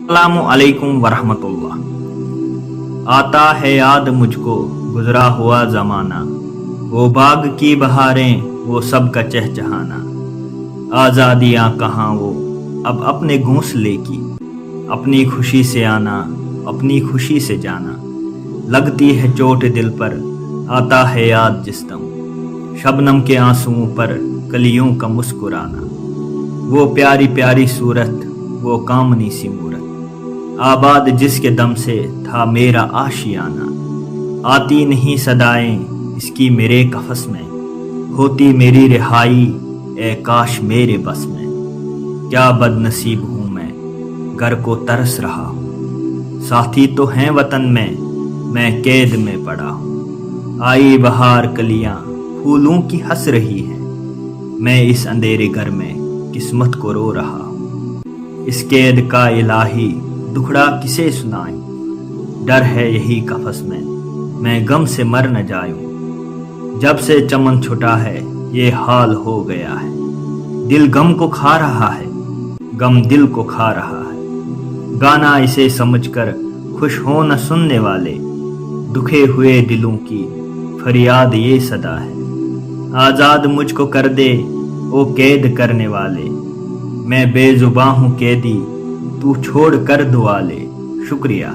अस्सलामु अलैकुम वरहमतुल्लाह। आता है याद मुझको गुजरा हुआ ज़माना, वो बाग की बहारें वो सब का चहचहाना। आज़ादियाँ कहाँ वो अब अपने घोंसले की, अपनी खुशी से आना अपनी खुशी से जाना। लगती है चोट दिल पर आता है याद जिस दम, शबनम के आंसुओं पर कलियों का मुस्कुराना। वो प्यारी प्यारी सूरत वो कामनी सी मूरत, आबाद जिसके दम से था मेरा आशियाना। आती नहीं सदाएं इसकी मेरे कफस में, होती मेरी रिहाई ए काश मेरे बस में। क्या बदनसीब हूँ मैं घर को तरस रहा हूँ, साथी तो हैं वतन में मैं कैद में पड़ा हूँ। आई बहार कलियाँ फूलों की हंस रही हैं, मैं इस अंधेरे घर में किस्मत को रो रहा हूँ। इस कैद का इलाही दुखड़ा किसे सुनाऊं, डर है यही कफस में मैं गम से मर न जाऊं। जब से चमन छुटा है ये हाल हो गया है, दिल गम को खा रहा है गम दिल को खा रहा है। गाना इसे समझकर खुश हो न सुनने वाले, दुखे हुए दिलों की फरियाद ये सदा है। आज़ाद मुझको कर दे ओ कैद करने वाले, मैं बेजुबां हूँ कैदी तू छोड़ कर दुआ ले। शुक्रिया।